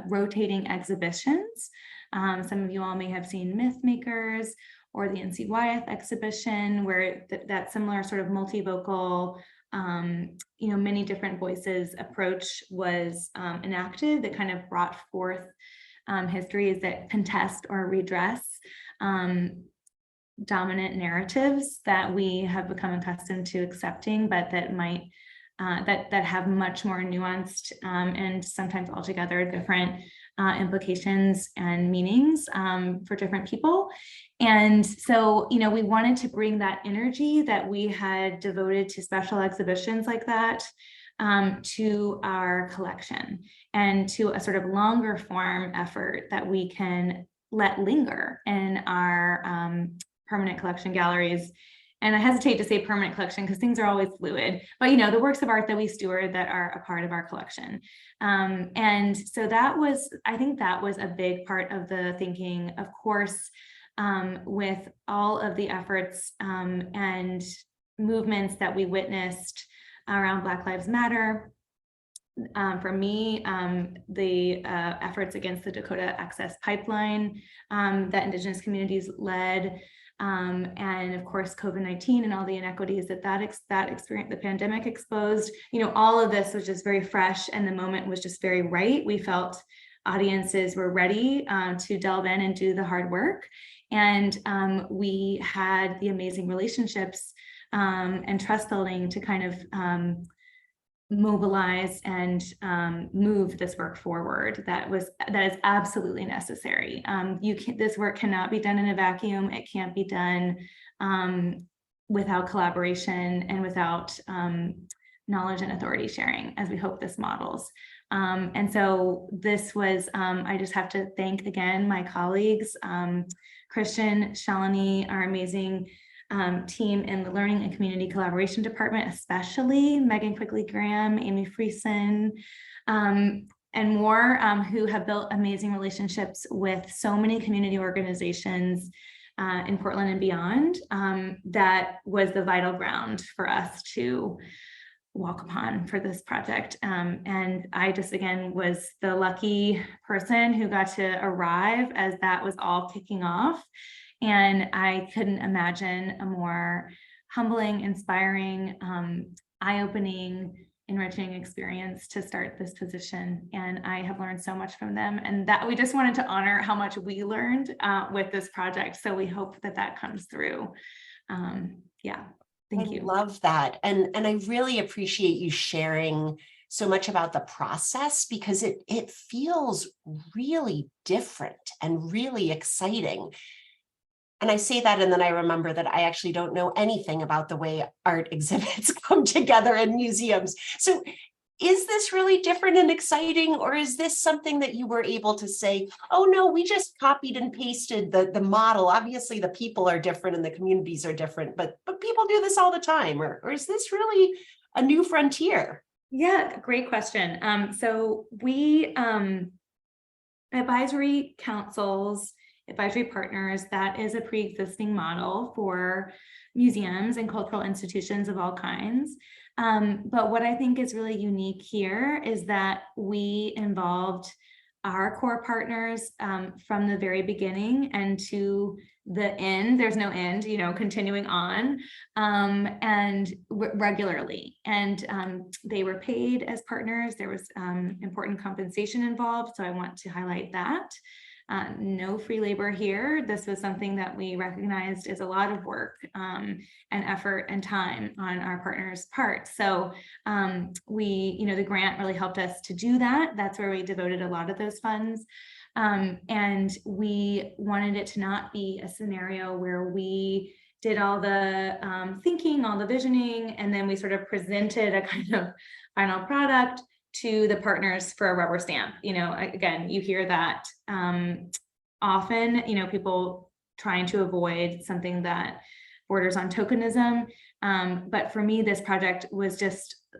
rotating exhibitions. Some of you all may have seen Myth Makers or the NC Wyeth exhibition, where that similar sort of multivocal, many different voices approach was enacted that kind of brought forth histories that contest or redress dominant narratives that we have become accustomed to accepting, but that might that have much more nuanced and sometimes altogether different implications and meanings for different people. And so, we wanted to bring that energy that we had devoted to special exhibitions like that to our collection, and to a sort of longer form effort that we can let linger in our permanent collection galleries. And I hesitate to say permanent collection because things are always fluid, but the works of art that we steward that are a part of our collection. And so I think that was a big part of the thinking, of course, with all of the efforts and movements that we witnessed around Black Lives Matter. For me, the efforts against the Dakota Access Pipeline that Indigenous communities led, and of course, COVID-19 and all the inequities that experience, the pandemic exposed, all of this was just very fresh, and the moment was just very right. We felt audiences were ready to delve in and do the hard work. And we had the amazing relationships and trust building to kind of mobilize and move this work forward. That is absolutely necessary. This work cannot be done in a vacuum. It can't be done without collaboration and without knowledge and authority sharing, as we hope this models. And so this was, I just have to thank again my colleagues, Christian, Shalini, our amazing team in the Learning and Community Collaboration Department, especially Megan Quigley-Graham, Amy Friesen, and more, who have built amazing relationships with so many community organizations in Portland and beyond. That was the vital ground for us to walk upon for this project. And I just, again, was the lucky person who got to arrive as that was all kicking off. And I couldn't imagine a more humbling, inspiring, eye-opening, enriching experience to start this position. And I have learned so much from them, and that we just wanted to honor how much we learned with this project. So we hope that comes through. Yeah. Thank you. I love that. And I really appreciate you sharing so much about the process, because it feels really different and really exciting. And I say that, and then I remember that I actually don't know anything about the way art exhibits come together in museums. So is this really different and exciting, or is this something that you were able to say, oh no, we just copied and pasted the model? Obviously the people are different and the communities are different, but people do this all the time, or is this really a new frontier? Yeah, great question. So we, advisory councils, advisory partners, that is a pre-existing model for museums and cultural institutions of all kinds. But what I think is really unique here is that we involved our core partners from the very beginning and to the end. There's no end, continuing on and regularly. And they were paid as partners. There was important compensation involved. So I want to highlight that. No free labor here. This was something that we recognized as a lot of work and effort and time on our partners' part. So the grant really helped us to do that. That's where we devoted a lot of those funds. And we wanted it to not be a scenario where we did all the thinking, all the visioning, and then we sort of presented a kind of final product to the partners for a rubber stamp. Again, you hear that often, people trying to avoid something that borders on tokenism. But for me, this project was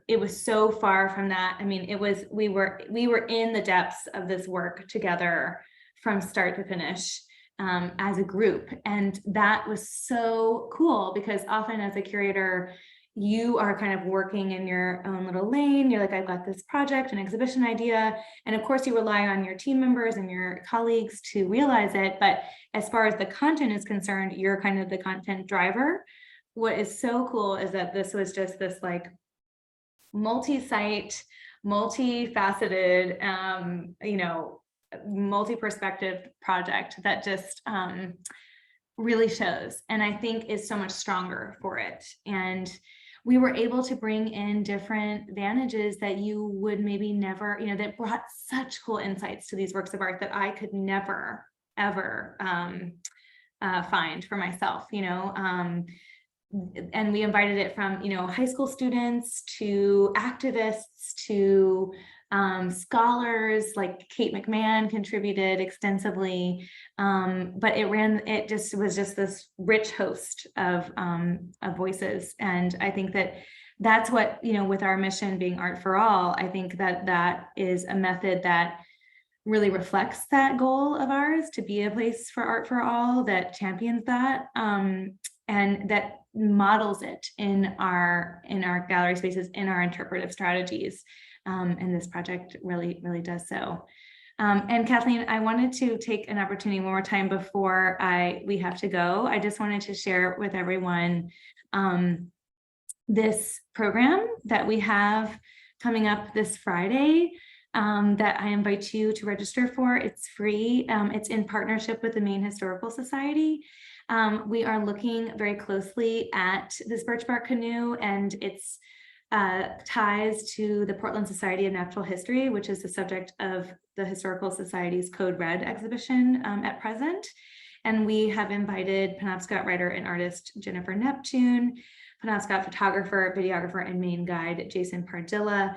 it was so far from that. I mean, we were in the depths of this work together from start to finish as a group. And that was so cool, because often as a curator, you are kind of working in your own little lane. You're like, I've got this project, an exhibition idea. And of course you rely on your team members and your colleagues to realize it. But as far as the content is concerned, you're kind of the content driver. What is so cool is that this was just this like multi-site, multi-faceted, multi-perspective project that just really shows, and I think is so much stronger for it. And we were able to bring in different vantages that you would maybe never, that brought such cool insights to these works of art that I could never, ever find for myself, and we invited it from, high school students to activists to scholars, like Kate McMahon contributed extensively, but it was just this rich host of voices. And I think that's what, with our mission being Art for All, I think that is a method that really reflects that goal of ours to be a place for art for all, that champions that, and that models it in our gallery spaces, in our interpretive strategies. And this project really, really does so. And Kathleen, I wanted to take an opportunity one more time before we have to go. I just wanted to share with everyone this program that we have coming up this Friday, that I invite you to register for. It's free. It's in partnership with the Maine Historical Society. We are looking very closely at this birch bark canoe and its ties to the Portland Society of Natural History, which is the subject of the Historical Society's Code Red exhibition at present. And we have invited Penobscot writer and artist Jennifer Neptune, Penobscot photographer, videographer, and Maine guide Jason Pardilla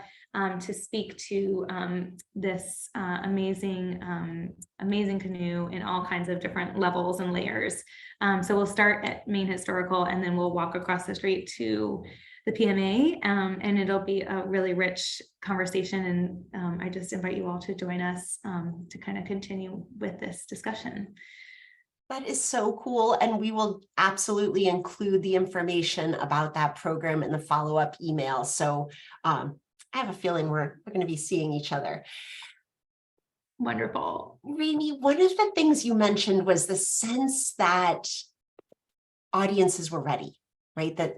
to speak to this amazing canoe in all kinds of different levels and layers. So we'll start at Maine Historical, and then we'll walk across the street to the PMA, and it'll be a really rich conversation. And I just invite you all to join us to kind of continue with this discussion. That is so cool. And we will absolutely include the information about that program in the follow-up email. So I have a feeling we're going to be seeing each other. Wonderful. Ramey, one of the things you mentioned was the sense that audiences were ready, right? That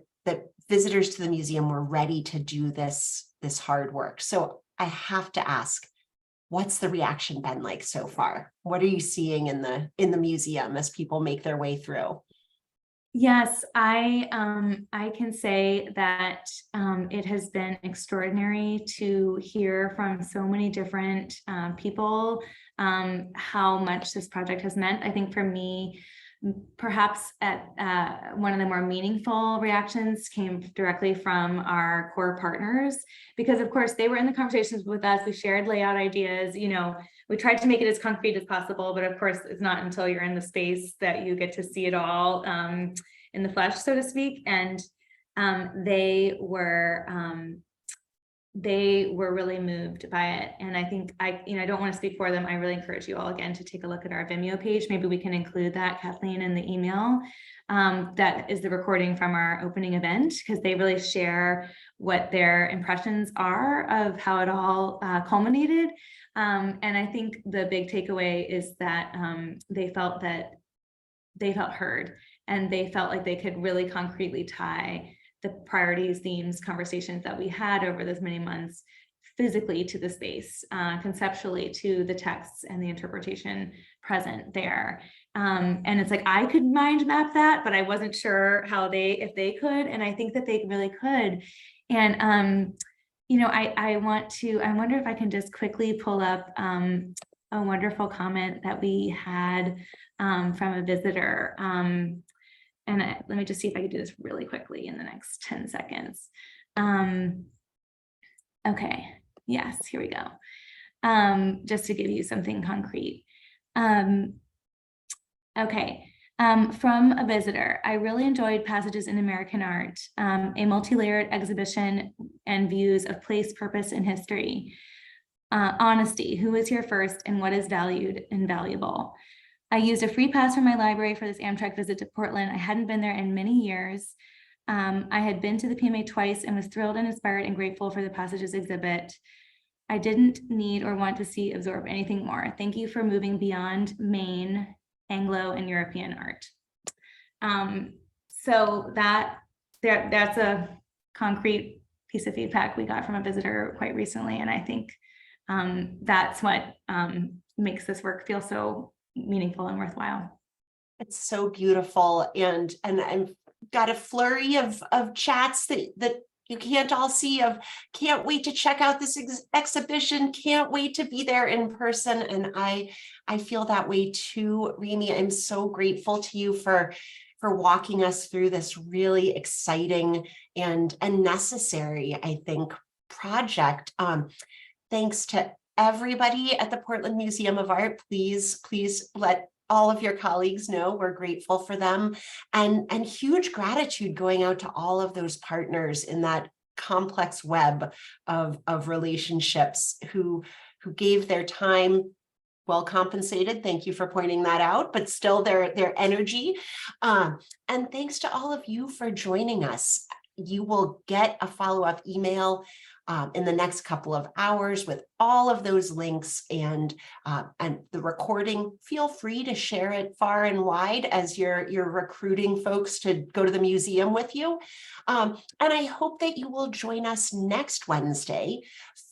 visitors to the museum were ready to do this hard work. So I have to ask, what's the reaction been like so far? What are you seeing in the museum as people make their way through? Yes, I can say that it has been extraordinary to hear from so many different people how much this project has meant. I think for me, perhaps at one of the more meaningful reactions came directly from our core partners, because of course they were in the conversations with us. We shared layout ideas, we tried to make it as concrete as possible, but of course it's not until you're in the space that you get to see it all in the flesh, so to speak. And they were really moved by it. And I think I don't want to speak for them. I really encourage you all again to take a look at our Vimeo page. Maybe we can include that, Kathleen, in the email. That is the recording from our opening event, because they really share what their impressions are of how it all culminated. And I think the big takeaway is that they felt heard, and they felt like they could really concretely tie the priorities, themes, conversations that we had over those many months physically to the space, conceptually to the texts and the interpretation present there. And it's like, I could mind map that, but I wasn't sure if they could, and I think that they really could. And I wonder if I can just quickly pull up a wonderful comment that we had from a visitor. And let me just see if I can do this really quickly in the next 10 seconds. Okay, yes, here we go. Just to give you something concrete. Okay, from a visitor, I really enjoyed Passages in American Art, a multi-layered exhibition and views of place, purpose, and history. Honesty, who is here first and what is valued and valuable. I used a free pass from my library for this Amtrak visit to Portland. I hadn't been there in many years. I had been to the PMA twice and was thrilled and inspired and grateful for the Passages exhibit. I didn't need or want to absorb anything more. Thank you for moving beyond Maine, Anglo, and European art. So that's a concrete piece of feedback we got from a visitor quite recently. And I think that's what makes this work feel so meaningful and worthwhile. It's so beautiful. And I've got a flurry of chats that you can't all see of, can't wait to check out this exhibition, can't wait to be there in person. And I feel that way too, Ramey. I'm so grateful to you for walking us through this really exciting and necessary, I think, project. Thanks to everybody at the Portland Museum of Art. Please let all of your colleagues know we're grateful for them, and huge gratitude going out to all of those partners in that complex web of relationships who gave their time, well compensated. Thank you for pointing that out, but still their energy. And thanks to all of you for joining us. You will get a follow-up email in the next couple of hours with all of those links and the recording. Feel free to share it far and wide as you're recruiting folks to go to the museum with you. And I hope that you will join us next Wednesday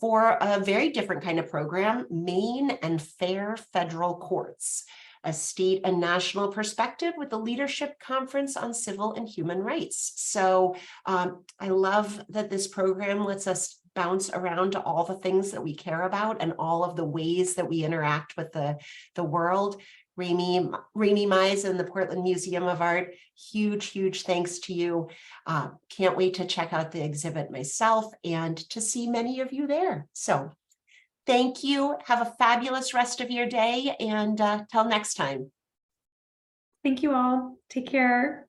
for a very different kind of program, Maine and Fair Federal Courts, a state and national perspective with the Leadership Conference on Civil and Human Rights. So I love that this program lets us bounce around to all the things that we care about and all of the ways that we interact with the world. Ramey Mize and the Portland Museum of Art, huge thanks to you. Can't wait to check out the exhibit myself and to see many of you there. So thank you. Have a fabulous rest of your day, and till next time. Thank you all. Take care.